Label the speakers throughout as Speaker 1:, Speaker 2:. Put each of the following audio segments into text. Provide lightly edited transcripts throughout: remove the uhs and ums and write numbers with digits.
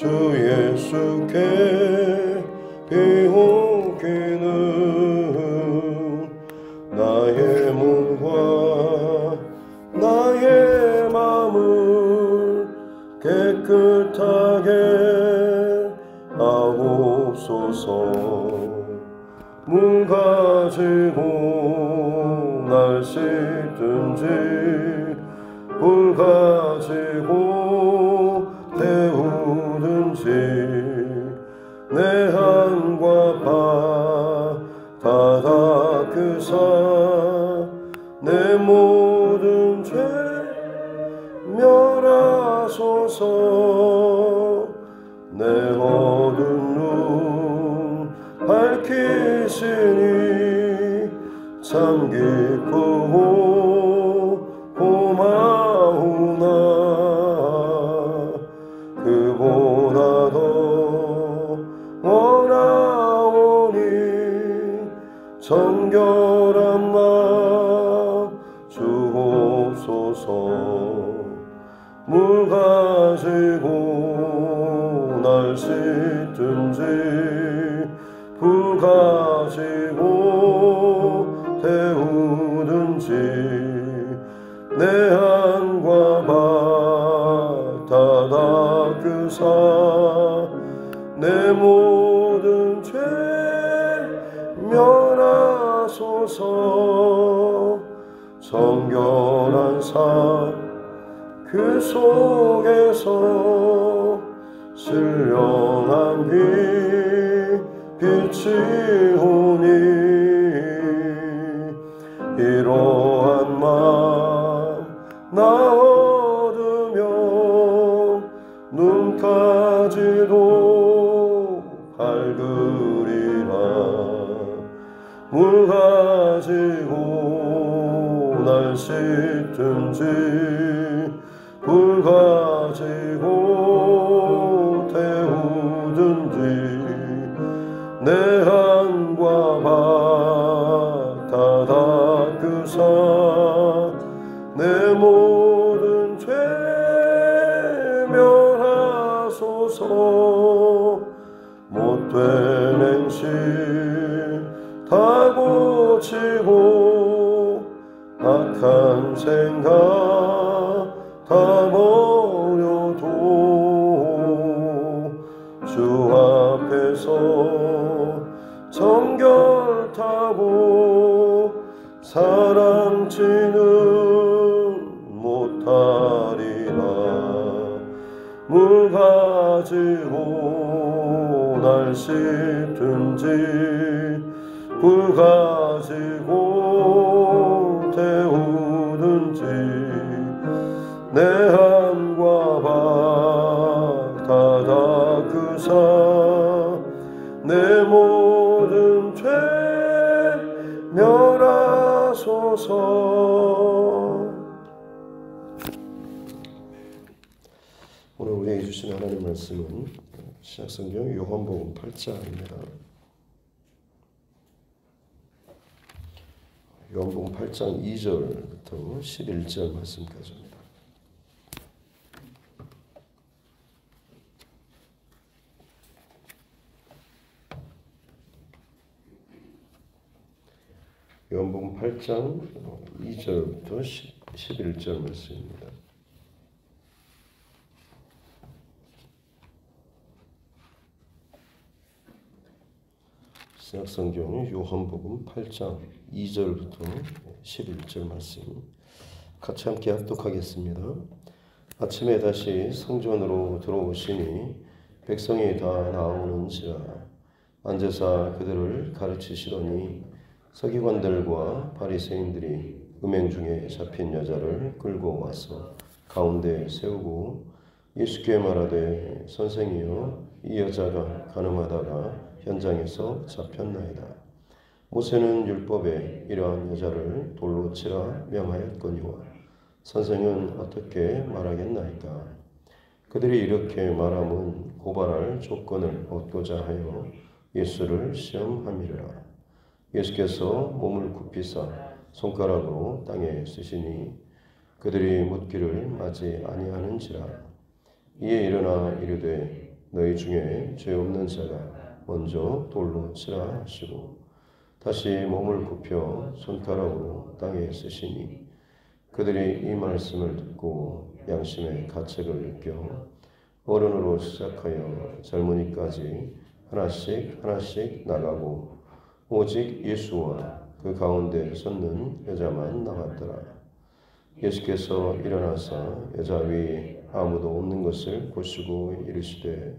Speaker 1: 주 예수께 비웃기는 나의 몸과 나의 마음을 깨끗하게 하옵소서. 물 가지고 날 씻든지 불 가지고 태우든지 내 한과 바 다 닦으사 내 모든 죄 멸하소서. 내 어두운 눈 밝히시니 참 기쁘고 고마우나 그보다 더 원하오니 정결한 마음 주옵소서. 물 가지고 날 씻든지 불 가지고 태우든지 내 한과 바 다 닦으사 내 모든 죄 멸하소서. 정결한 삶 그 속에서 신령한 빛이 오니 이러한 마음 나 얻으면 눈까지도 밝으리라. 물 가지고 날 씻든지 불 가지고 태우든지 내 한과 바 다 닦으사 내 모든 죄 멸하소서. 못된 행실 다 고치고 악한 생각 다 버려도 주 앞에서 정결타고 사랑치는 못하리라. 물 가지고 날 씻든지 불 가지고 태우든지 내 한과 바 다 닦으사 내 모든 죄 멸하소서. 오늘 우리에게 주신 하나님 말씀은 신약성경 요한복음 8장입니다. 요한복음 8장 2절부터 11절 말씀까지입니다. 요한복음 8장 2절부터 11절 말씀입니다. 신약성경 요한복음 8장 2절부터 11절 말씀 같이 함께 합독하겠습니다. 아침에 다시 성전으로 들어오시니 백성이 다 나오는지라 앉아서 그들을 가르치시더니 서기관들과 바리새인들이 음행 중에 잡힌 여자를 끌고 와서 가운데 세우고 예수께 말하되 선생이여 이 여자가 간음하다가 현장에서 잡혔나이다. 모세는 율법에 이러한 여자를 돌로 치라 명하였거니와 선생은 어떻게 말하겠나이까. 그들이 이렇게 말함은 고발할 조건을 얻고자 하여 예수를 시험함이라. 예수께서 몸을 굽히사 손가락으로 땅에 쓰시니 그들이 묻기를 마지 아니하는지라. 이에 일어나 이르되 너희 중에 죄 없는 자가 먼저 돌로 치라 하시고 다시 몸을 굽혀 손가락으로 땅에 쓰시니 그들이 이 말씀을 듣고 양심의 가책을 느껴 어른으로 시작하여 젊은이까지 하나씩 나가고 오직 예수와 그 가운데 섰는 여자만 남았더라. 예수께서 일어나사 여자 위에 아무도 없는 것을 보시고 이르시되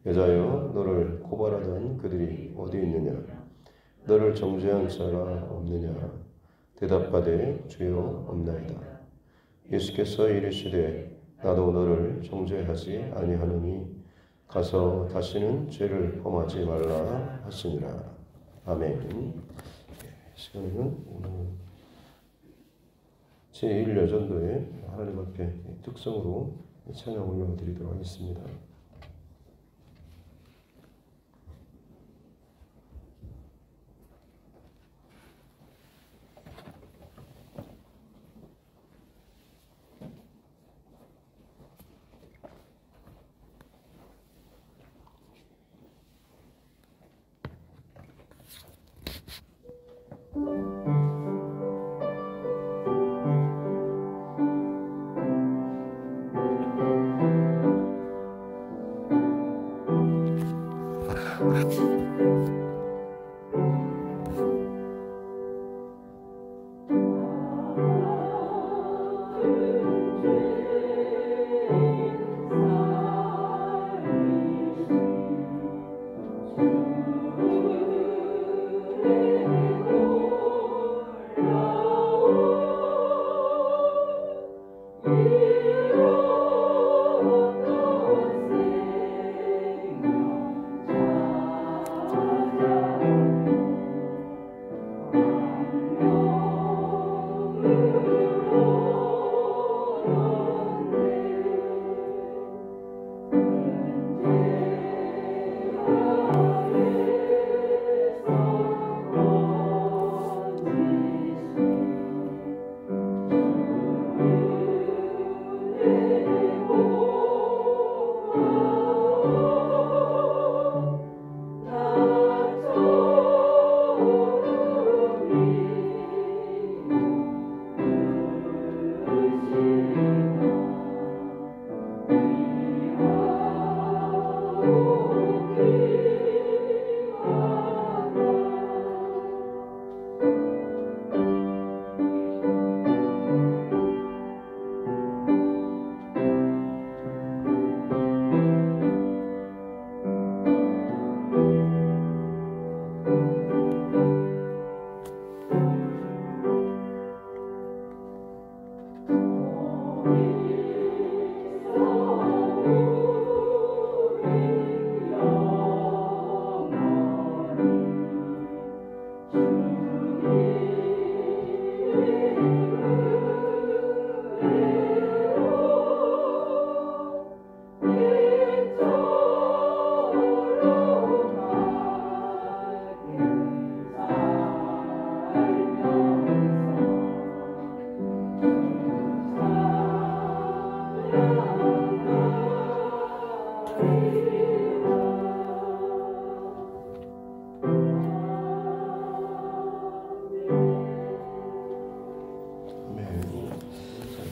Speaker 1: 여자여 너를 고발하던 그들이 어디 있느냐? 너를 정죄한 자가 없느냐? 대답하되 주여 없나이다. 예수께서 이르시되 나도 너를 정죄하지 아니하노니 가서 다시는 죄를 범하지 말라 하시니라. 아멘. 시간에는 오늘 제1여전도의 하나님 앞에 특성으로 찬양 올려드리도록 하겠습니다.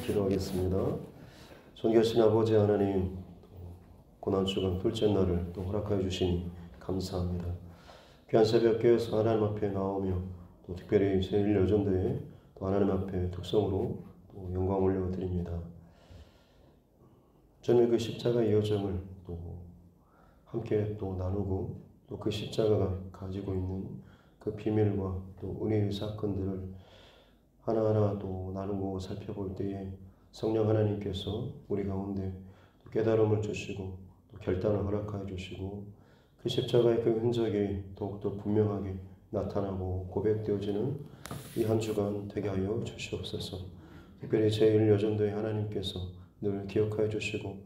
Speaker 1: 기도하겠습니다. 존귀하신 아버지 하나님, 고난 주간 둘째 날을 또 허락하여 주시니 감사합니다. 귀한 새벽 깨어서 하나님 앞에 나오며 또 특별히 제1여전도에 또 하나님 앞에 특성으로 또 영광 올려드립니다. 저는 그 십자가의 여정을 또 함께 또 나누고 또 그 십자가가 가지고 있는 그 비밀과 또 은혜의 사건들을 하나하나 또 나누고 살펴볼 때에 성령 하나님께서 우리 가운데 깨달음을 주시고 또 결단을 허락하여 주시고 그 십자가의 그 흔적이 더욱더 분명하게 나타나고 고백되어지는 이 한 주간 되게 하여 주시옵소서. 특별히 제1여전도의 하나님께서 늘 기억하여 주시고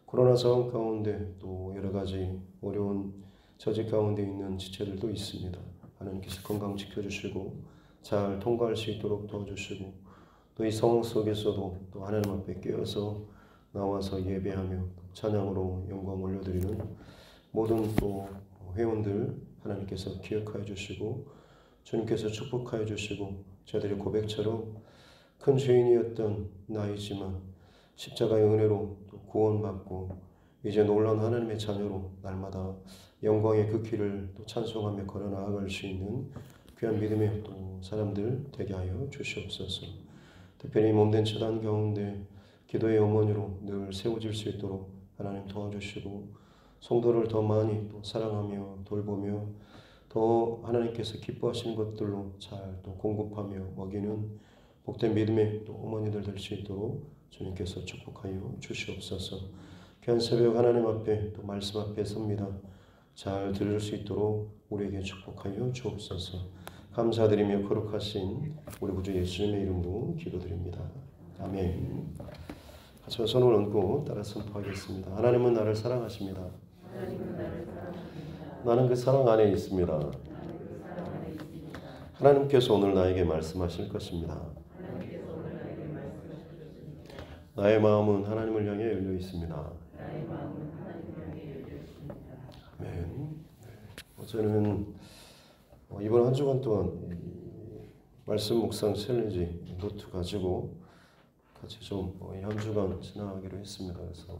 Speaker 1: 코로나 상황 가운데 또 여러 가지 어려운 처지 가운데 있는 지체들도 있습니다. 하나님께서 건강 지켜주시고 잘 통과할 수 있도록 도와주시고 또 이 상황 속에서도 또 하나님 앞에 깨어서 나와서 예배하며 찬양으로 영광 올려드리는 모든 또 회원들 하나님께서 기억하여 주시고 주님께서 축복하여 주시고 저들의 고백처럼 큰 죄인이었던 나이지만 십자가의 은혜로 또 구원받고 이제 놀라운 하나님의 자녀로 날마다 영광의 그 길을 또 찬송하며 걸어 나아갈 수 있는 귀한 믿음의 또 사람들 되게 하여 주시옵소서. 특별히 몸된 처단 가운데 기도의 어머니로 늘 세워질 수 있도록 하나님 도와주시고 성도를 더 많이 또 사랑하며 돌보며 더 하나님께서 기뻐하시는 것들로 잘 또 공급하며 먹이는 복된 믿음의 또 어머니들 될 수 있도록 주님께서 축복하여 주시옵소서. 귀한 새벽 하나님 앞에 또 말씀 앞에 섭니다. 잘 들을 수 있도록 우리에게 축복하여 주옵소서. 감사드리며 거룩하신 우리 구주 예수님의 이름으로 기도드립니다. 아멘. 같이 손을 얹고 따라 선포하겠습니다. 하나님은 나를 사랑하십니다. 나는 그 사랑 안에 있습니다. 하나님께서 오늘 나에게 말씀하실 것입니다. 나의 마음은 하나님을 향해 열려 있습니다. 아멘. 저는 이번 한 주간 동안 말씀 묵상 챌린지 노트 가지고 같이 좀 이 한 주간 지나가기로 했습니다. 그래서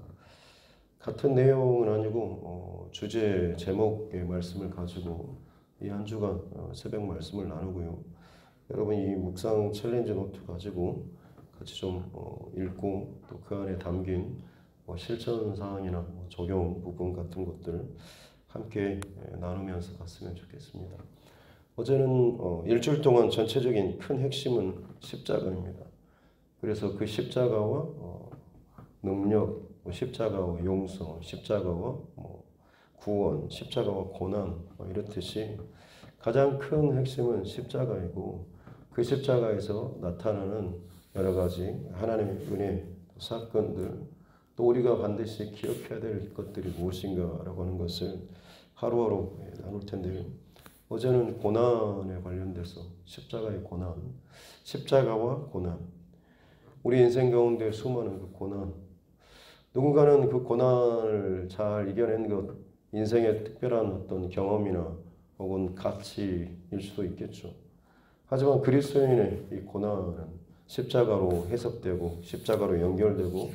Speaker 1: 같은 내용은 아니고 주제 제목의 말씀을 가지고 이 한 주간 새벽 말씀을 나누고요. 여러분 이 묵상 챌린지 노트 가지고 같이 좀 읽고 또 그 안에 담긴 실천 사항이나 적용 부분 같은 것들 함께 나누면서 갔으면 좋겠습니다. 어제는 일주일 동안 전체적인 큰 핵심은 십자가입니다. 그래서 그 십자가와 능력, 십자가와 용서, 십자가와 구원, 십자가와 고난 이렇듯이 가장 큰 핵심은 십자가이고 그 십자가에서 나타나는 여러 가지 하나님의 은혜, 사건들 또 우리가 반드시 기억해야 될 것들이 무엇인가라고 하는 것을 하루하루 나눌 텐데요. 어제는 고난에 관련돼서 십자가의 고난, 십자가와 고난 우리 인생 가운데 수많은 그 고난 누군가는 그 고난을 잘 이겨낸 것 인생의 특별한 어떤 경험이나 혹은 가치일 수도 있겠죠. 하지만 그리스도인의 이 고난은 십자가로 해석되고 십자가로 연결되고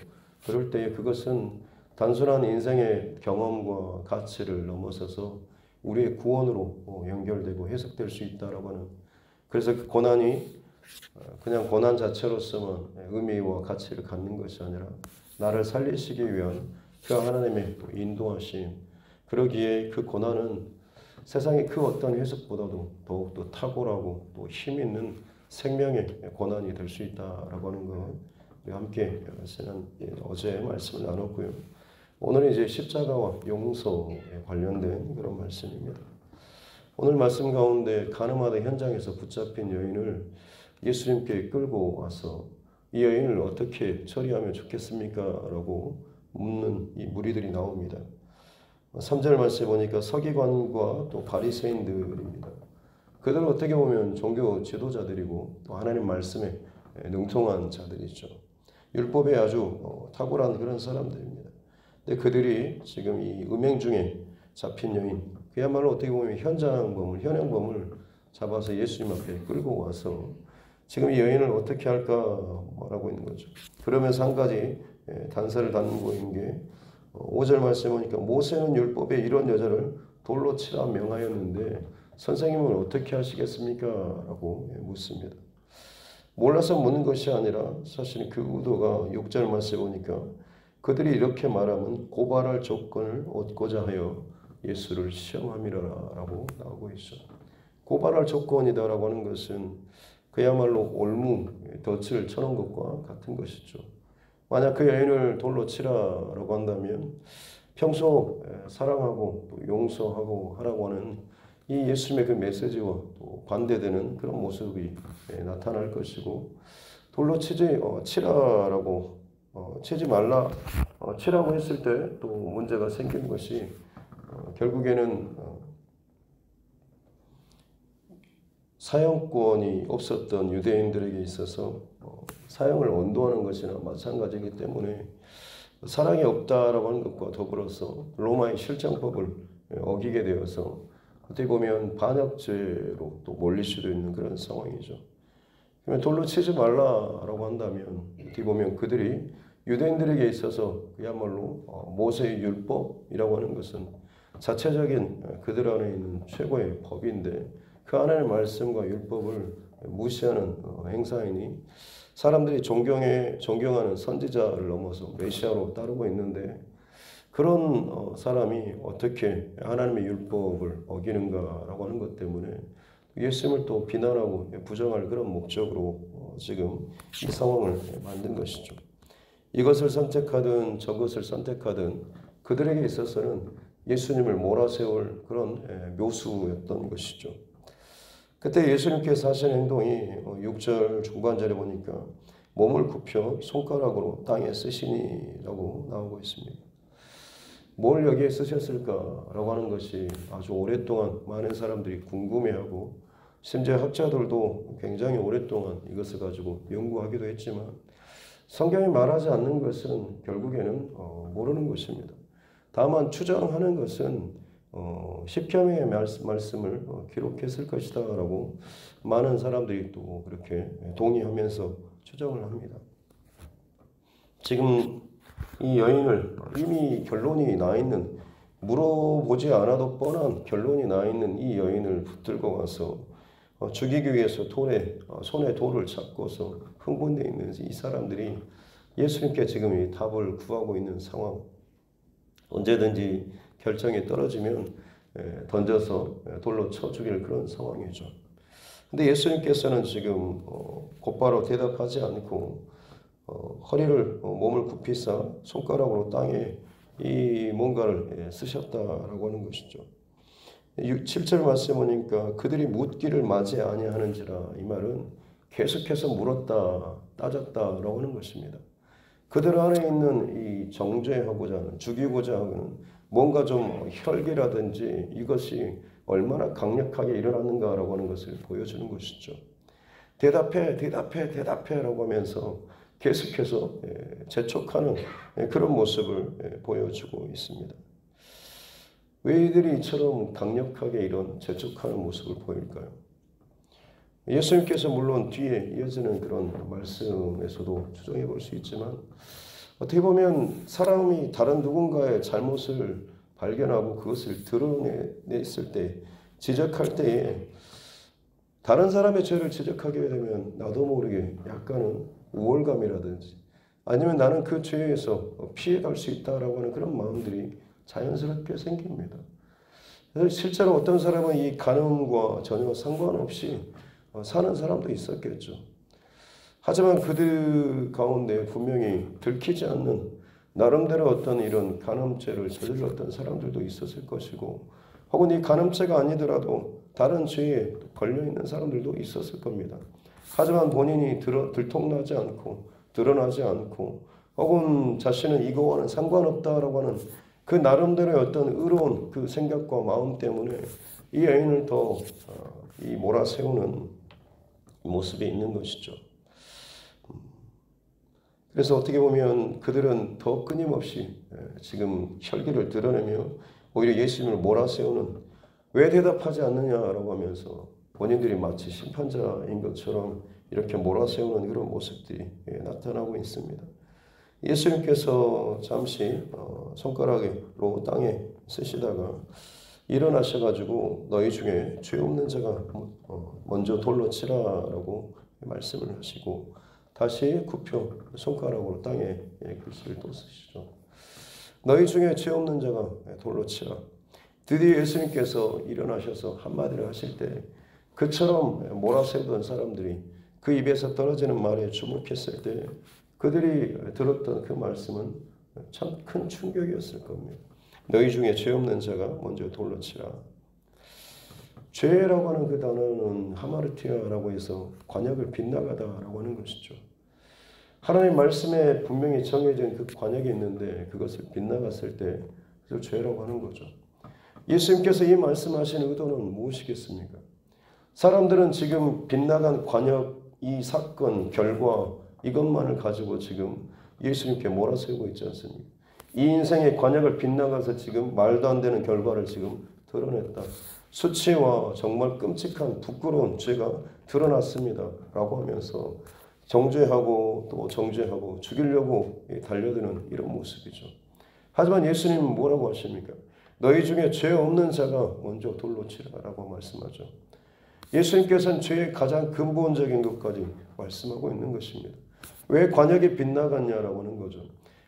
Speaker 1: 그럴 때에 그것은 단순한 인생의 경험과 가치를 넘어서서 우리의 구원으로 연결되고 해석될 수 있다라고 하는 그래서 그 고난이 그냥 고난 자체로서만 의미와 가치를 갖는 것이 아니라 나를 살리시기 위한 그 하나님의 인도하심 그러기에 그 고난은 세상의 그 어떤 해석보다도 더욱더 탁월하고 또 힘 있는 생명의 고난이 될 수 있다라고 하는 것 우리 함께 어제 말씀을 나눴고요. 오늘은 이제 십자가와 용서에 관련된 그런 말씀입니다. 오늘 말씀 가운데 가늠하던 현장에서 붙잡힌 여인을 예수님께 끌고 와서 이 여인을 어떻게 처리하면 좋겠습니까? 라고 묻는 이 무리들이 나옵니다. 3절 말씀에 보니까 서기관과 또 바리새인들입니다. 그들은 어떻게 보면 종교 지도자들이고 또 하나님 말씀에 능통한 자들이죠. 율법에 아주 탁월한 그런 사람들입니다. 근데 그들이 지금 이 음행 중에 잡힌 여인, 그야말로 어떻게 보면 현행범을 잡아서 예수님 앞에 끌고 와서 지금 이 여인을 어떻게 할까 말하고 있는 거죠. 그러면서 한 가지 단서를 담고 있는 게 5절 말씀에 보니까 모세는 율법에 이런 여자를 돌로 치라 명하였는데 선생님은 어떻게 하시겠습니까? 라고 묻습니다. 몰라서 묻는 것이 아니라 사실 그 의도가 6절 말씀에 보니까 그들이 이렇게 말하면 고발할 조건을 얻고자 하여 예수를 시험함이라 라고 나오고 있어. 고발할 조건이다라고 하는 것은 그야말로 올무, 덫을 쳐놓은 것과 같은 것이죠. 만약 그 여인을 돌로 치라라고 한다면 평소 사랑하고 또 용서하고 하라고 하는 이 예수님의 그 메시지와 또 반대되는 그런 모습이 나타날 것이고 돌로 치라라고 치지 말라 치라고 했을 때 또 문제가 생긴 것이 결국에는 사형권이 없었던 유대인들에게 있어서 사형을 언도하는 것이나 마찬가지이기 때문에 사랑이 없다라고 하는 것과 더불어서 로마의 실정법을 어기게 되어서 어떻게 보면 반역죄로 또 몰릴 수도 있는 그런 상황이죠. 그러면 돌로 치지 말라라고 한다면 어떻게 보면 그들이 유대인들에게 있어서 그야말로 모세의 율법이라고 하는 것은 자체적인 그들 안에 있는 최고의 법인데 그 안에 말씀과 율법을 무시하는 행사이니 사람들이 존경하는 선지자를 넘어서 메시아로 따르고 있는데 그런 사람이 어떻게 하나님의 율법을 어기는가라고 하는 것 때문에 예수님을 또 비난하고 부정할 그런 목적으로 지금 이 상황을 만든 것이죠. 이것을 선택하든 저것을 선택하든 그들에게 있어서는 예수님을 몰아세울 그런 묘수였던 것이죠. 그때 예수님께서 하신 행동이 6절 중반절에 보니까 몸을 굽혀 손가락으로 땅에 쓰시니라고 나오고 있습니다. 뭘 여기에 쓰셨을까라고 하는 것이 아주 오랫동안 많은 사람들이 궁금해하고 심지어 학자들도 굉장히 오랫동안 이것을 가지고 연구하기도 했지만 성경이 말하지 않는 것은 결국에는 모르는 것입니다. 다만 추정하는 것은 십계명의 말씀을 기록했을 것이다 라고 많은 사람들이 또 그렇게 동의하면서 추정을 합니다. 지금 이 여인을 이미 결론이 나 있는 물어보지 않아도 뻔한 결론이 나 있는 이 여인을 붙들고 가서 죽이기 위해서 손에 돌을 잡고서 흥분되어 있는 이 사람들이 예수님께 지금 이 답을 구하고 있는 상황. 언제든지 결정이 떨어지면 던져서 돌로 쳐 죽일 그런 상황이죠. 근데 예수님께서는 지금 곧바로 대답하지 않고 허리를 몸을 굽히사 손가락으로 땅에 이 뭔가를 쓰셨다라고 하는 것이죠. 7절 말씀에 보니까 그들이 묻기를 맞이 아니하는지라 이 말은 계속해서 물었다 따졌다라고 하는 것입니다. 그들 안에 있는 이 정죄하고자 하는 죽이고자 하는 뭔가 좀 혈기라든지 이것이 얼마나 강력하게 일어났는가라고 하는 것을 보여주는 것이죠. 대답해 라고 하면서 계속해서 재촉하는 그런 모습을 보여주고 있습니다. 왜 이들이 이처럼 강력하게 이런 재촉하는 모습을 보일까요? 예수님께서 물론 뒤에 이어지는 그런 말씀에서도 추정해 볼 수 있지만 어떻게 보면 사람이 다른 누군가의 잘못을 발견하고 그것을 드러냈을 때 지적할 때에 다른 사람의 죄를 지적하게 되면 나도 모르게 약간은 우월감이라든지 아니면 나는 그 죄에서 피해갈 수 있다라고 하는 그런 마음들이 자연스럽게 생깁니다. 그래서 실제로 어떤 사람은 이 간음과 전혀 상관없이 사는 사람도 있었겠죠. 하지만 그들 가운데 분명히 들키지 않는 나름대로 어떤 이런 간음죄를 저질렀던 사람들도 있었을 것이고 혹은 이 간음죄가 아니더라도 다른 죄에 걸려있는 사람들도 있었을 겁니다. 하지만 본인이 들통나지 않고 드러나지 않고 혹은 자신은 이거와는 상관없다라고 하는 그 나름대로의 어떤 의로운 그 생각과 마음 때문에 이 여인을 더 이 몰아세우는 모습이 있는 것이죠. 그래서 어떻게 보면 그들은 더 끊임없이 지금 혈기를 드러내며 오히려 예수님을 몰아세우는 왜 대답하지 않느냐라고 하면서 본인들이 마치 심판자인 것처럼 이렇게 몰아세우는 그런 모습들이 나타나고 있습니다. 예수님께서 잠시 손가락으로 땅에 쓰시다가 일어나셔가지고 너희 중에 죄 없는 자가 먼저 돌로 치라라고 말씀을 하시고 다시 굽혀 손가락으로 땅에 글씨를 또 쓰시죠. 너희 중에 죄 없는 자가 돌로 치라. 드디어 예수님께서 일어나셔서 한마디를 하실 때 그처럼 몰아세우던 사람들이 그 입에서 떨어지는 말에 주목했을 때 그들이 들었던 그 말씀은 참 큰 충격이었을 겁니다. 너희 중에 죄 없는 자가 먼저 돌로 치라. 죄라고 하는 그 단어는 하마르티아라고 해서 관역을 빗나가다라고 하는 것이죠. 하나님 말씀에 분명히 정해진 그 관역이 있는데 그것을 빗나갔을 때 그걸 죄라고 하는 거죠. 예수님께서 이 말씀하신 의도는 무엇이겠습니까? 사람들은 지금 빗나간 관역, 이 사건, 결과 이것만을 가지고 지금 예수님께 몰아세우고 있지 않습니까? 이 인생의 관역을 빗나가서 지금 말도 안 되는 결과를 지금 드러냈다. 수치와 정말 끔찍한 부끄러운 죄가 드러났습니다. 라고 하면서 정죄하고 또 정죄하고 죽이려고 달려드는 이런 모습이죠. 하지만 예수님은 뭐라고 하십니까? 너희 중에 죄 없는 자가 먼저 돌로 치라라고 말씀하죠. 예수님께서는 죄의 가장 근본적인 것까지 말씀하고 있는 것입니다. 왜 관역이 빗나갔냐라고 하는 거죠.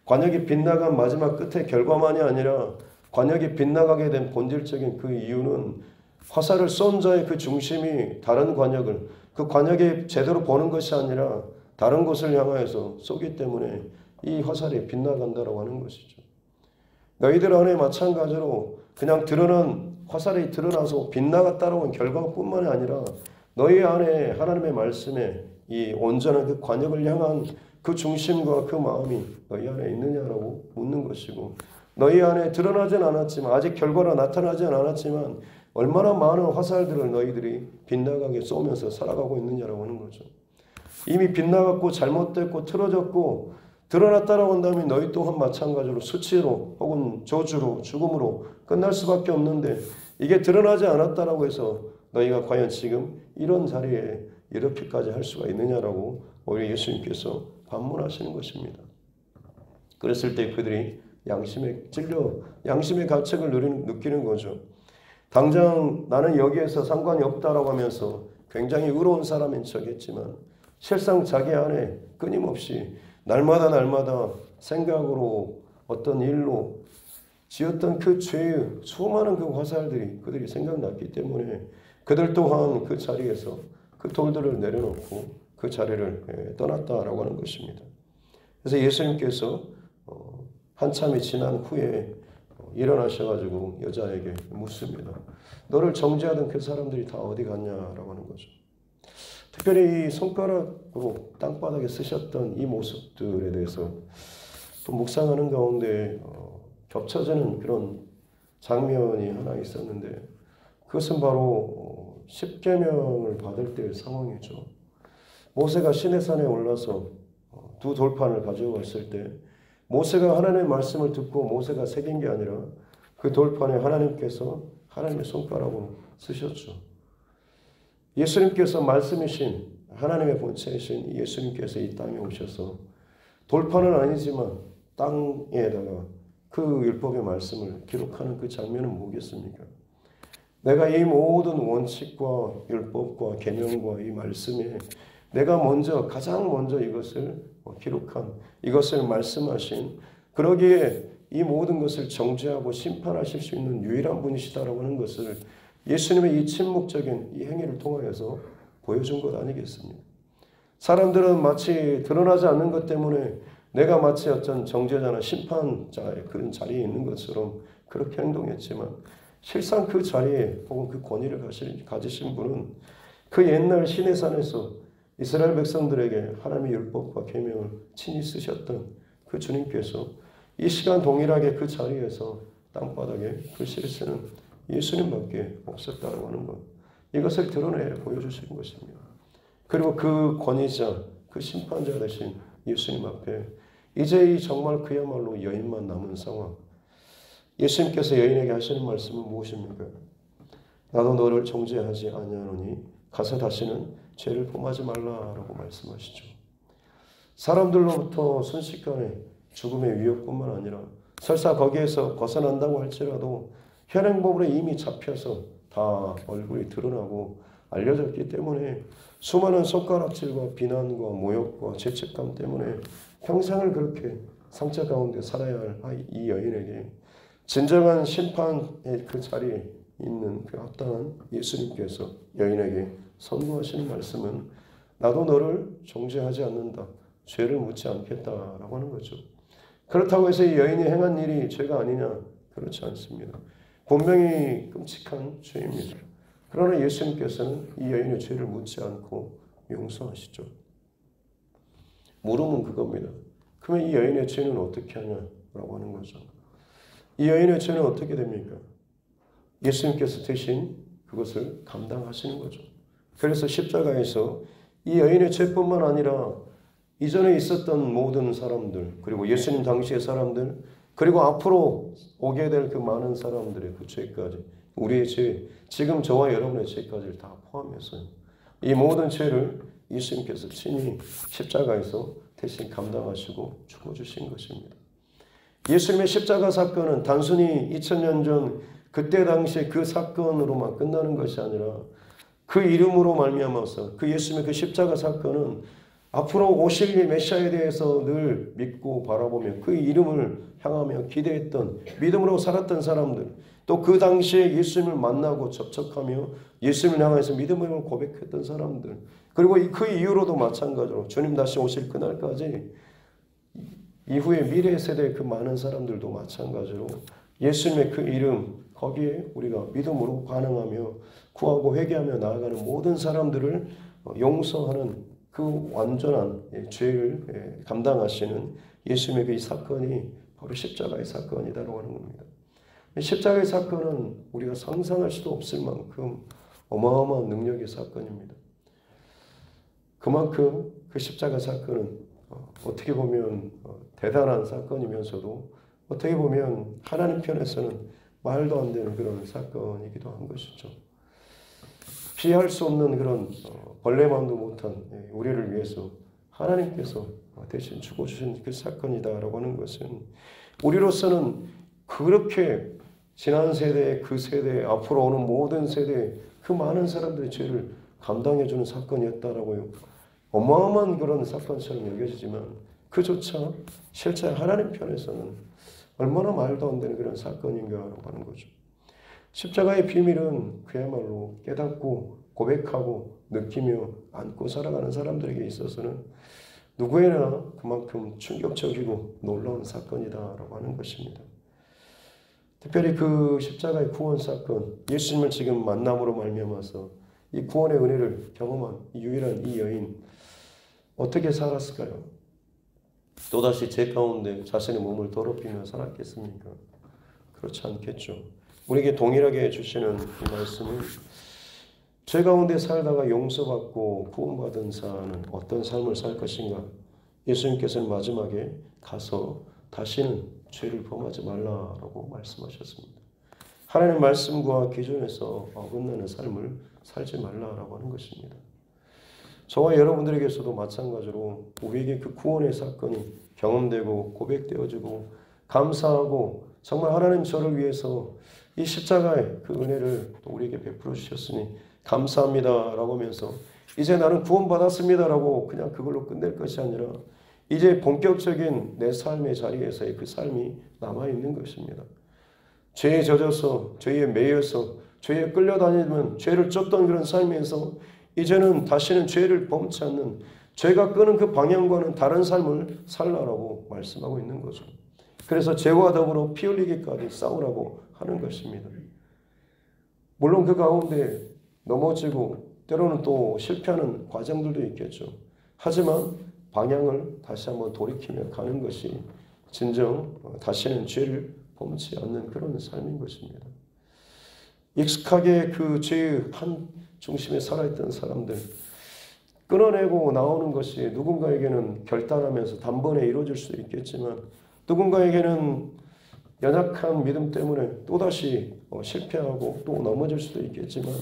Speaker 1: 관역이 빗나간 마지막 끝의 결과만이 아니라 관역이 빗나가게 된 본질적인 그 이유는 화살을 쏜 자의 그 중심이 다른 관역을 그 관역에 제대로 보는 것이 아니라 다른 곳을 향하여서 쏘기 때문에 이 화살이 빗나간다라고 하는 것이죠. 너희들 안에 마찬가지로 그냥 드러난 화살이 드러나서 빗나갔다라고 하는 결과뿐만이 아니라 너희 안에 하나님의 말씀에 이 온전한 그 관역을 향한 그 중심과 그 마음이 너희 안에 있느냐라고 묻는 것이고 너희 안에 드러나진 않았지만 아직 결과가 나타나지 않았지만 얼마나 많은 화살들을 너희들이 빗나가게 쏘면서 살아가고 있느냐라고 하는 거죠. 이미 빗나갔고 잘못됐고 틀어졌고 드러났다라고 한다면 너희 또한 마찬가지로 수치로 혹은 저주로 죽음으로 끝날 수밖에 없는데 이게 드러나지 않았다라고 해서 너희가 과연 지금 이런 자리에 이렇게까지 할 수가 있느냐라고 오히려 예수님께서 반문하시는 것입니다. 그랬을 때 그들이 양심에 찔려 양심의 가책을 느끼는 거죠. 당장 나는 여기에서 상관이 없다라고 하면서 굉장히 의로운 사람인 척했지만 실상 자기 안에 끊임없이 날마다 생각으로 어떤 일로 지었던 그 죄의 수많은 그 화살들이 그들이 생각났기 때문에 그들 또한 그 자리에서 그 돌들을 내려놓고 그 자리를 떠났다라고 하는 것입니다. 그래서 예수님께서 한참이 지난 후에 일어나셔가지고 여자에게 묻습니다. 너를 정죄하던 그 사람들이 다 어디 갔냐라고 하는 거죠. 특별히 이 손가락으로 땅바닥에 쓰셨던 이 모습들에 대해서 또 묵상하는 가운데 겹쳐지는 그런 장면이 하나 있었는데 그것은 바로 십계명을 받을 때의 상황이죠. 모세가 시내산에 올라서 두 돌판을 가지고 왔을 때 모세가 하나님의 말씀을 듣고 모세가 새긴 게 아니라 그 돌판에 하나님께서 하나님의 손가락으로 쓰셨죠. 예수님께서 말씀이신 하나님의 본체이신 예수님께서 이 땅에 오셔서 돌판은 아니지만 땅에다가 그 율법의 말씀을 기록하는 그 장면은 뭐겠습니까? 내가 이 모든 원칙과 율법과 계명과 이 말씀에 내가 가장 먼저 이것을 기록한 이것을 말씀하신 그러기에 이 모든 것을 정죄하고 심판하실 수 있는 유일한 분이시다라고 하는 것을 예수님의 이 침묵적인 이 행위를 통하여서 보여준 것 아니겠습니까? 사람들은 마치 드러나지 않는 것 때문에 내가 마치 어떤 정죄자나 심판자의 그런 자리에 있는 것처럼 그렇게 행동했지만 실상 그 자리에 혹은 그 권위를 가지신 분은 그 옛날 시내산에서 이스라엘 백성들에게 하나님의 율법과 계명을 친히 쓰셨던 그 주님께서 이 시간 동일하게 그 자리에서 땅바닥에 글씨를 쓰는 예수님밖에 없었다고 하는 것. 이것을 드러내 보여주신 것입니다. 그리고 그 권위자, 그 심판자 되신 예수님 앞에 이제 정말 그야말로 여인만 남은 상황. 예수님께서 여인에게 하시는 말씀은 무엇입니까? 나도 너를 정죄하지 아니하노니 가서 다시는 죄를 범하지 말라라고 말씀하시죠. 사람들로부터 순식간에 죽음의 위협뿐만 아니라 설사 거기에서 벗어난다고 할지라도 현행범으로 이미 잡혀서 다 얼굴이 드러나고 알려졌기 때문에 수많은 손가락질과 비난과 모욕과 죄책감 때문에 평생을 그렇게 상처 가운데 살아야 할 이 여인에게 진정한 심판의 그 자리에 있는 그 합당한 예수님께서 여인에게 선고하시는 말씀은 나도 너를 정죄하지 않는다. 죄를 묻지 않겠다라고 하는 거죠. 그렇다고 해서 이 여인이 행한 일이 죄가 아니냐? 그렇지 않습니다. 분명히 끔찍한 죄입니다. 그러나 예수님께서는 이 여인의 죄를 묻지 않고 용서하시죠. 물음은 그겁니다. 그러면 이 여인의 죄는 어떻게 하냐라고 하는 거죠. 이 여인의 죄는 어떻게 됩니까? 예수님께서 대신 그것을 감당하시는 거죠. 그래서 십자가에서 이 여인의 죄뿐만 아니라 이전에 있었던 모든 사람들 그리고 예수님 당시의 사람들 그리고 앞으로 오게 될 그 많은 사람들의 그 죄까지, 우리의 죄, 지금 저와 여러분의 죄까지를 다 포함해서요. 이 모든 죄를 예수님께서 친히 십자가에서 대신 감당하시고 죽어주신 것입니다. 예수님의 십자가 사건은 단순히 2000년 전 그때 당시에 그 사건으로만 끝나는 것이 아니라 그 이름으로 말미암아서 그 예수님의 그 십자가 사건은 앞으로 오실 이 메시아에 대해서 늘 믿고 바라보며 그 이름을 향하며 기대했던, 믿음으로 살았던 사람들, 또 그 당시에 예수님을 만나고 접촉하며 예수님을 향해서 믿음으로 고백했던 사람들, 그리고 그 이후로도 마찬가지로 주님 다시 오실 그날까지 이후에 미래 세대의 그 많은 사람들도 마찬가지로 예수님의 그 이름, 거기에 우리가 믿음으로 반응하며 구하고 회개하며 나아가는 모든 사람들을 용서하는 그 완전한 죄를 감당하시는 예수님의 그 사건이 바로 십자가의 사건이다라고 하는 겁니다. 십자가의 사건은 우리가 상상할 수도 없을 만큼 어마어마한 능력의 사건입니다. 그만큼 그 십자가 사건은 어떻게 보면 대단한 사건이면서도 어떻게 보면 하나님 편에서는 말도 안 되는 그런 사건이기도 한 것이죠. 피할 수 없는 그런 벌레만도 못한 우리를 위해서 하나님께서 대신 죽어주신 그 사건이다라고 하는 것은 우리로서는 그렇게 지난 세대, 그 세대, 앞으로 오는 모든 세대 그 많은 사람들의 죄를 감당해주는 사건이었다라고요. 어마어마한 그런 사건처럼 여겨지지만 그조차 실제 하나님 편에서는 얼마나 말도 안 되는 그런 사건인가라고 하는 거죠. 십자가의 비밀은 그야말로 깨닫고 고백하고 느끼며 안고 살아가는 사람들에게 있어서는 누구에나 그만큼 충격적이고 놀라운 사건이다라고 하는 것입니다. 특별히 그 십자가의 구원 사건, 예수님을 지금 만남으로 말미암아서 이 구원의 은혜를 경험한 이 유일한 이 여인, 어떻게 살았을까요? 또다시 죄 가운데 자신의 몸을 더럽히며 살았겠습니까? 그렇지 않겠죠. 우리에게 동일하게 주시는 이 말씀은 죄 가운데 살다가 용서받고 구원받은 자는 어떤 삶을 살 것인가? 예수님께서는 마지막에 가서 다시는 죄를 범하지 말라라고 말씀하셨습니다. 하나님의 말씀과 기준에서 어긋나는 삶을 살지 말라라고 하는 것입니다. 저와 여러분들에게서도 마찬가지로 우리에게 그 구원의 사건이 경험되고 고백되어지고 감사하고 정말 하나님 저를 위해서 이 십자가의 그 은혜를 또 우리에게 베풀어 주셨으니 감사합니다라고 하면서 이제 나는 구원받았습니다라고 그냥 그걸로 끝낼 것이 아니라 이제 본격적인 내 삶의 자리에서의 그 삶이 남아있는 것입니다. 죄에 젖어서 죄에 매여서 죄에 끌려다니면 죄를 쫓던 그런 삶에서 이제는 다시는 죄를 범치 않는, 죄가 끄는 그 방향과는 다른 삶을 살라라고 말씀하고 있는 거죠. 그래서 죄와 더불어 피 흘리기까지 싸우라고 하는 것입니다. 물론 그 가운데 넘어지고 때로는 또 실패하는 과정들도 있겠죠. 하지만 방향을 다시 한번 돌이키며 가는 것이 진정 다시는 죄를 범치 않는 그런 삶인 것입니다. 익숙하게 그 죄의 한 중심에 살아있던 사람들, 끊어내고 나오는 것이 누군가에게는 결단하면서 단번에 이루어질 수도 있겠지만 누군가에게는 연약한 믿음 때문에 또다시 실패하고 또 넘어질 수도 있겠지만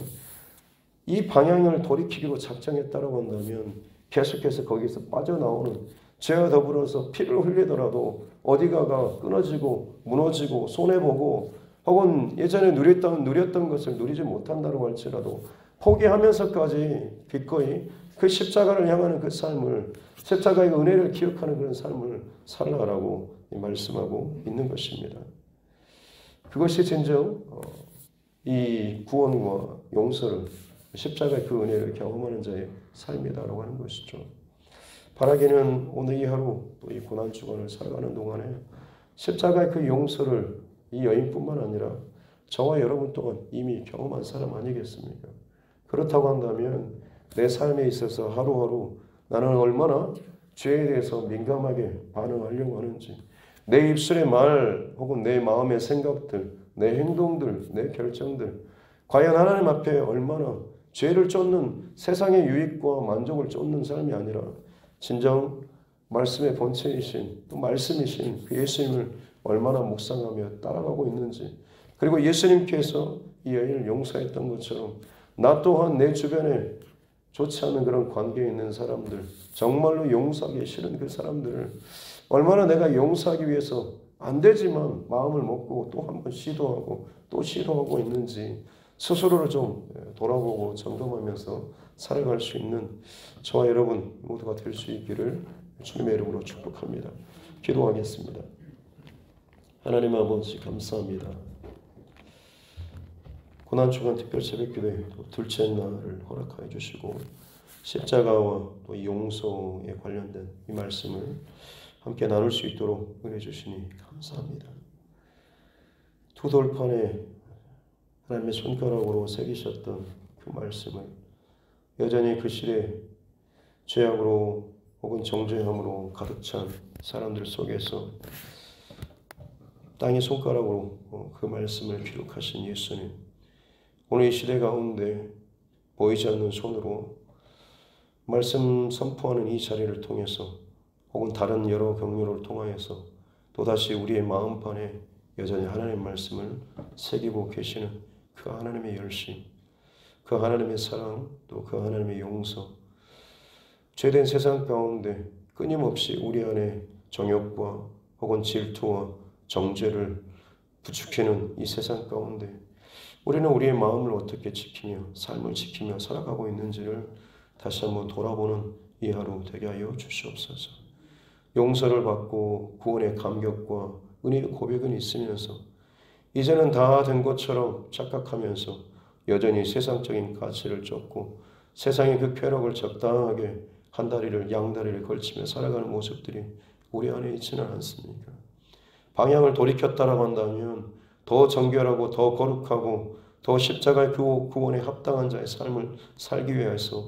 Speaker 1: 이 방향을 돌이키기로 작정했다고 한다면 계속해서 거기서 빠져나오는, 죄와 더불어서 피를 흘리더라도 어디가가 끊어지고 무너지고 손해보고 혹은 예전에 누렸던 것을 누리지 못한다고 할지라도 포기하면서까지 기꺼이 그 십자가를 향하는 그 삶을, 십자가의 은혜를 기억하는 그런 삶을 살라라고 말씀하고 있는 것입니다. 그것이 진정 이 구원과 용서를, 십자가의 그 은혜를 경험하는 자의 삶이다라고 하는 것이죠. 바라기는 오늘 이 하루 또 이 고난주간을 살아가는 동안에 십자가의 그 용서를 이 여인뿐만 아니라 저와 여러분 또한 이미 경험한 사람 아니겠습니까? 그렇다고 한다면 내 삶에 있어서 하루하루 나는 얼마나 죄에 대해서 민감하게 반응하려고 하는지, 내 입술의 말 혹은 내 마음의 생각들, 내 행동들, 내 결정들, 과연 하나님 앞에 얼마나 죄를 쫓는 세상의 유익과 만족을 쫓는 삶이 아니라 진정 말씀의 본체이신 또 말씀이신 그 예수님을 얼마나 묵상하며 따라가고 있는지, 그리고 예수님께서 이 여인을 용서했던 것처럼 나 또한 내 주변에 좋지 않은 그런 관계에 있는 사람들, 정말로 용서하기 싫은 그 사람들을 얼마나 내가 용서하기 위해서 안 되지만 마음을 먹고 또 한 번 시도하고 또 시도하고 있는지 스스로를 좀 돌아보고 점검하면서 살아갈 수 있는 저와 여러분 모두가 될 수 있기를 주님의 이름으로 축복합니다. 기도하겠습니다. 하나님 아버지 감사합니다. 고난주간 특별 새벽기도회 둘째 날을 허락하여 주시고 십자가와 또 용서에 관련된 이 말씀을 함께 나눌 수 있도록 은혜 주시니 감사합니다. 두 돌판에 하나님의 손가락으로 새기셨던 그 말씀을 여전히 그 시대 죄악으로 혹은 정죄함으로 가득 찬 사람들 속에서 땅의 손가락으로 그 말씀을 기록하신 예수님, 오늘 이 시대 가운데 보이지 않는 손으로 말씀 선포하는 이 자리를 통해서 혹은 다른 여러 경로를 통하여서 또다시 우리의 마음판에 여전히 하나님의 말씀을 새기고 계시는 그 하나님의 열심, 그 하나님의 사랑, 또 그 하나님의 용서, 죄된 세상 가운데 끊임없이 우리 안에 정욕과 혹은 질투와 정죄를 부추기는 이 세상 가운데 우리는 우리의 마음을 어떻게 지키며 삶을 지키며 살아가고 있는지를 다시 한번 돌아보는 이 하루 되게 하여 주시옵소서. 용서를 받고 구원의 감격과 은혜의 고백은 있으면서 이제는 다 된 것처럼 착각하면서 여전히 세상적인 가치를 쫓고 세상의 그 쾌락을 적당하게 한 다리를 양다리를 걸치며 살아가는 모습들이 우리 안에 있지는 않습니까? 방향을 돌이켰다라고 한다면 더 정결하고 더 거룩하고 더 십자가의 구원에 합당한 자의 삶을 살기 위해서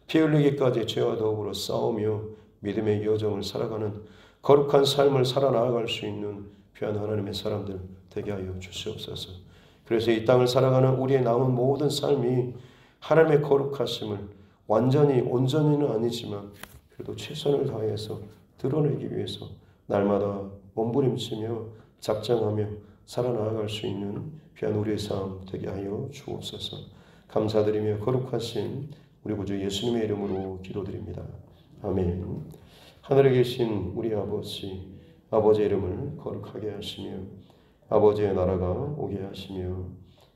Speaker 1: 피 흘리기까지 죄와 더불어 싸우며 믿음의 여정을 살아가는 거룩한 삶을 살아나갈 수 있는 귀한 하나님의 사람들 되게 하여 주시옵소서. 그래서 이 땅을 살아가는 우리의 남은 모든 삶이 하나님의 거룩하심을 완전히 온전히는 아니지만 그래도 최선을 다해서 드러내기 위해서 날마다 몸부림치며 작정하며 살아나갈 수 있는 귀한 우리의 삶 되게 하여 주옵소서. 감사드리며 거룩하신 우리 구주 예수님의 이름으로 기도드립니다. 아멘. 하늘에 계신 우리 아버지, 아버지의 이름을 거룩하게 하시며 아버지의 나라가 오게 하시며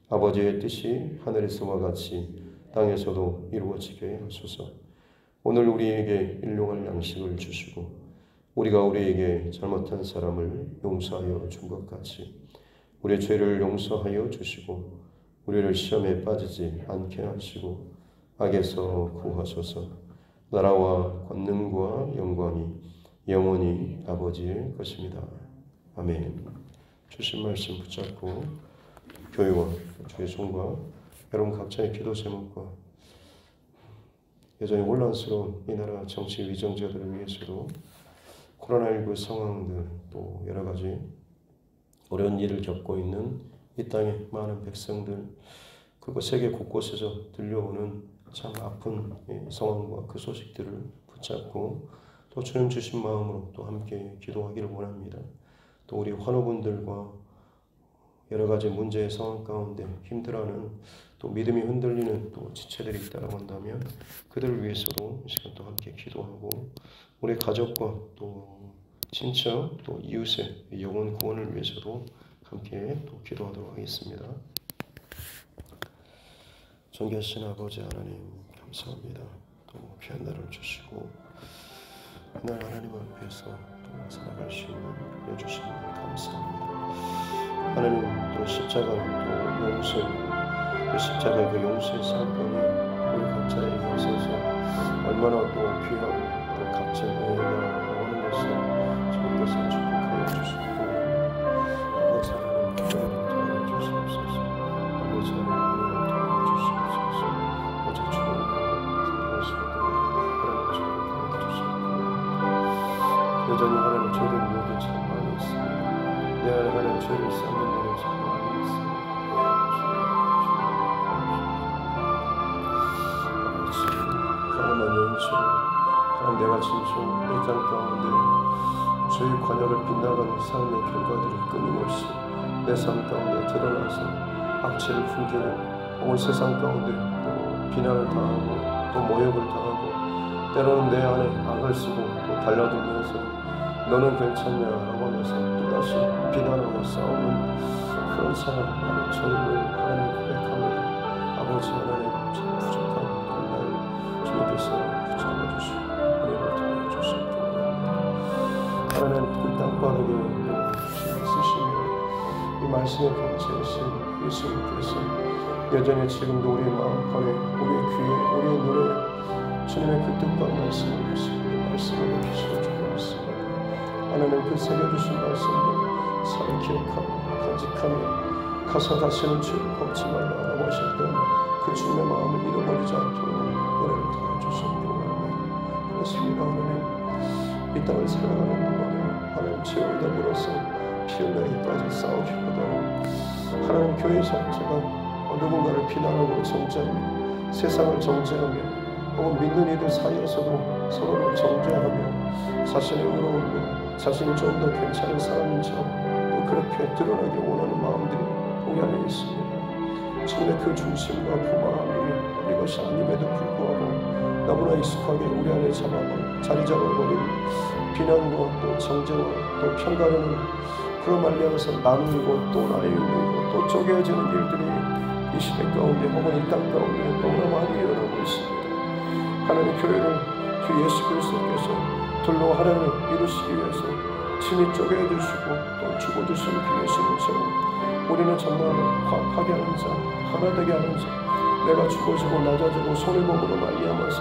Speaker 1: 아버지의 뜻이 하늘에서와 같이 땅에서도 이루어지게 하소서. 오늘 우리에게 일용할 양식을 주시고 우리가 우리에게 잘못한 사람을 용서하여 준 것 같이 우리의 죄를 용서하여 주시고 우리를 시험에 빠지지 않게 하시고 악에서 구하소서. 나라와 권능과 영광이 영원히 아버지의 것입니다. 아멘. 주신 말씀 붙잡고 교회와 주의 손과 여러분 각자의 기도 제목과 여전히 혼란스러운 이 나라 정치 위정자들을 위해서도 코로나19 상황들 또 여러 가지 어려운 일을 겪고 있는 이 땅의 많은 백성들 그리고 세계 곳곳에서 들려오는 참 아픈 상황과 그 소식들을 붙잡고 또 주님 주신 마음으로 또 함께 기도하기를 원합니다. 또 우리 환우분들과 여러 가지 문제의 상황 가운데 힘들어하는 또 믿음이 흔들리는 또 지체들이 있다고 한다면 그들을 위해서도 이 시간 또 함께 기도하고 우리 가족과 또 친척 또 이웃의 영혼 구원을 위해서도 함께 또 기도하도록 하겠습니다. 존귀하신 아버지 하나님 감사합니다. 또 귀한 날을 주시고 그날 하나님 앞에서 또 살아갈 수 있는 은혜 주시니 감사합니다. 하나님 또 십자가 또 용서 그 십자가의 그 용서의 사건이 우리 각자에게 있어서 얼마나 또 귀하고 또 값진 은혜가 나오는 것을 주님께서 축복하여 주시고 아버지 하나님 은혜를 통하여 주시옵소서. 아버지 하나님 은혜를 통하여 주시옵소서. 오직 주님과 살아가시고 하나님 축복하여 주시옵소서. 여전히 하나님 죄를 유혹이 참 많이 있습니다. 내 안에 하나님 죄를 쌓는 일이 참 많이 있습니다. 하나님만 연주로 하나님 내가 진정 이 땅 가운데 주의 관역을 빗나가는 삶의 결과들이 끊임없이 내 삶 가운데 드러나서 악취를 풍기고 혹은 세상 가운데 또 비난을 당하고 또 모욕을 당하고 때로는 내 안에 악을 쓰고 또 달려들면서 너는 괜찮냐 라고 하면서 또다시 비난하고 싸우는 그런 상황, 저희를 하나님 고백합니다. 아버지 하나님 참 부족한 날 주님께서 붙잡아 주시고 은혜를 더해 주시기 바랍니다. 하나님 그 땅바닥에 쓰시며 이 말씀의 경제이신 예수님께서 여전히 지금도 우리의 마음판에 우리의 귀에 우리의 눈에 주님의 그 뜻과 말씀을 주시고 말씀을 계시고 주고 있습니다. 하나님 그 새겨주신 말씀을 잘 기억하고 간직하며 가서 다시는 죄를 범치 말라고 하셨던 그 주님의 마음을 잃어버리지 않도록 은혜를 더해 주시기 바랍니다. 그렇습니다. 하나님 이 땅을 살아가는 동안에 하나님 죄와 더불어서 피 흘리기까지 싸우기보다는 하나님 교회 자체가 누군가를 비난하고 정죄하며 세상을 정죄하며 혹은 믿는 이들 사이에서도 서로를 정죄하며 자신의 의로움과 자신이 좀 더 괜찮은 사람인처럼 또 그렇게 드러나기 원하는 마음들이 우리 안에 있습니다. 주님의 그 중심과 부마함이 이것이 아님에도 불구하고 너무나 익숙하게 우리 안에 자리 잡아버린 비난과 또 정죄와 또 평가하는 그런 말미암아서 나누고 또 나뉘고 또 쪼개어지는 일들이 이 시대 가운데 혹은 이 땅 가운데 너무나 많이 일어나고 있습니다. 하나님 교회를 주 예수 그리스도께서 돌로 하나님을 이루시기 위해서 친히 쪼개어주시고 또 죽어주신 그 예수님처럼 우리는 정말 파괴하는 자, 하나 되게 하는 자, 내가 죽어지고 낮아지고 손해보므로 말미암아서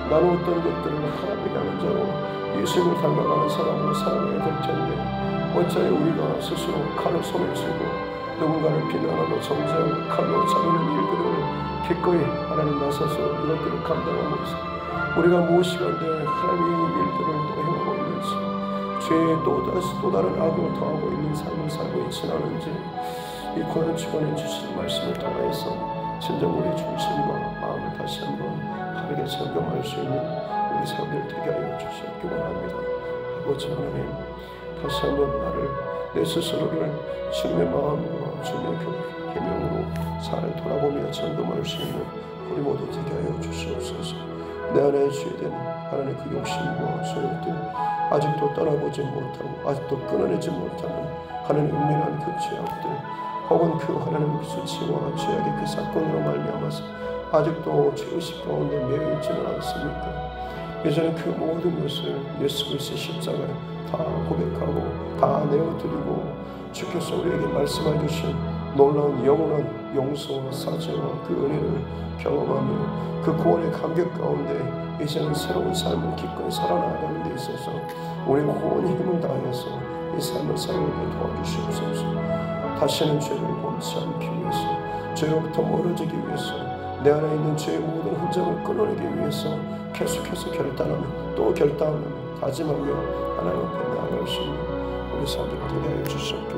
Speaker 1: 나누었던 것들을 하나 되게 하는 자로 예수님을 닮아가는 사람으로 살아가야 될 텐데 어찌하여 우리가 스스로 칼을 손에 쥐고 누군가를 비난하고 정죄하고 칼로 자르는 일들을 기꺼이 하나님 나서서 이것들을 감당하고 있습니다. 우리가 무엇이간데 하나님의 일들을 또 행하고 있는지 죄에 또 다른 악을 더하고 있는 삶을 살고 있지는 않은지 이 고난 주간에 주신 말씀을 통해서 진정 우리 중심과 마음을 다시 한번 바르게 점검할 수 있는 우리 삶을 되게 하여 주시기 바랍니다. 아버지 하나님 다시 한번 나를 내 스스로를 주님의 마음과 주님의 계명으로 잘 돌아보며 점검할 수 있는 우리 모두 되게 하여 주시옵소서. 내 안에 죄된 하나님의 그 욕심과 소욕들 아직도 떠나보지 못하고 아직도 끊어내지 못하는 하나님의 은밀한 그 죄악들 혹은 그 하나님의 수치와 죄악의 그 사건으로 말미암아서 아직도 죄의식 가운데 매여 있지는 않습니까? 예전에 그 모든 것을 예수 그리스도의 십자가에 다 고백하고 다 내어드리고 주께서 우리에게 말씀해 주신 놀라운 영원한 용서와 사죄와 그 은혜를 경험하며 그 구원의 감격 가운데 이제는 새로운 삶을 기꺼이 살아나가는 데 있어서 우리 구원의 힘을 다해서 이 삶을 살아가게 도와주시옵소서. 다시는 죄를 범치 않기 위해서 죄로부터 멀어지기 위해서 내 안에 있는 죄의 모든 흔적을 끊어내기 위해서 계속해서 결단하며 또 결단하며 다짐하며 하나님 앞에 나아갈 수 있는 우리 삶을 되게 하여 주시옵소서.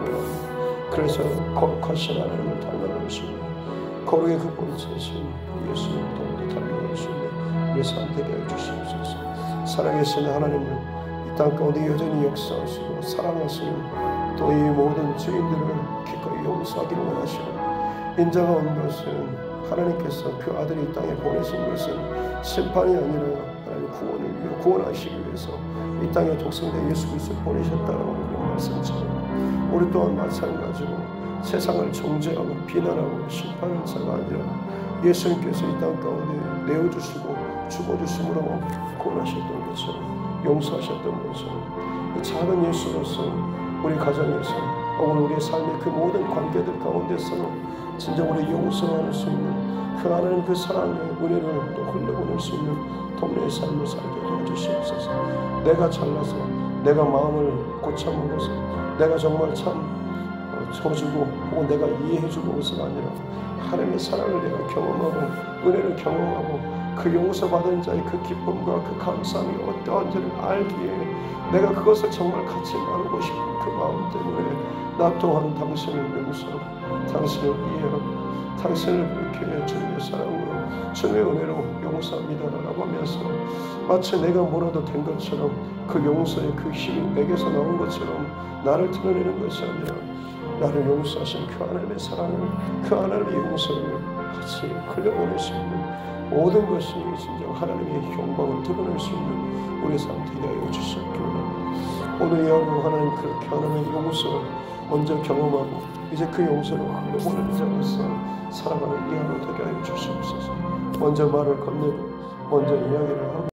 Speaker 1: 그래서 거룩하신 하나님을 닮아갈 수 있는 거룩의 그 본체이신 예수님을 더욱더 닮아갈 수 있는 우리 삶 되게 하여 주시옵소서. 살아계신 하나님을 이 땅 가운데 여전히 역사하시고 사랑하시는 또 이 모든 죄인들을 기꺼이 용서하기를 원하시는 인자가 온 것은 하나님께서 그 아들이 이 땅에 보내신 것은 심판이 아니라 하나님 구원을 위해 구원하시기 위해서 이 땅에 독생자 예수 그리스도를 보내셨다라고 하는 말씀처럼 우리 또한 마찬가지로 세상을 정죄하고 비난하고 심판하는 자가 아니라 예수님께서 이 땅 가운데 내어주시고 죽어주심으로 구원하셨던 것처럼 용서하셨던 것처럼 이 작은 예수로서 우리 가정에서 혹은 우리의 삶의 그 모든 관계들 가운데서 진정 우리 용서할 수 있는 그 하나님 그 사랑의 은혜를 또 흘려보낼 수 있는 동네의 삶을 살게 도와주시옵소서. 내가 잘나서 내가 마음을 고쳐먹어서 내가 정말 참 쳐주고 혹은 내가 이해해주고서가 아니라 하나님의 사랑을 내가 경험하고 은혜를 경험하고 그 용서받은 자의 그 기쁨과 그 감사함이 어떠한지를 알기에 내가 그것을 정말 같이 나누고 싶은 그 마음 때문에 나 또한 당신을 용서하고 당신을 이해하고 당신을 그렇게 주님의 사랑으로 주님의 은혜로 용서합니다라고 하면서 마치 내가 뭐라도 된 것처럼 그 용서의 그 힘이 내게서 나온 것처럼 나를 드러내는 것이 아니라 나를 용서하신 그 하나님의 사랑을, 그 하나님의 용서를 같이 흘려보낼 수 있는 모든 것이 진정 하나님의 영광을 드러낼 수 있는 우리 삶 되게 하여 주시옵기 원합니다. 오늘 이 하루 하나님 그렇게 하나님의 용서를 먼저 경험하고 이제 그 용서를 흘려보내는 자로서 살아가는 이 하루 되게 하여 주시옵소서. 먼저 말을 건네고 먼저 이야기를 하고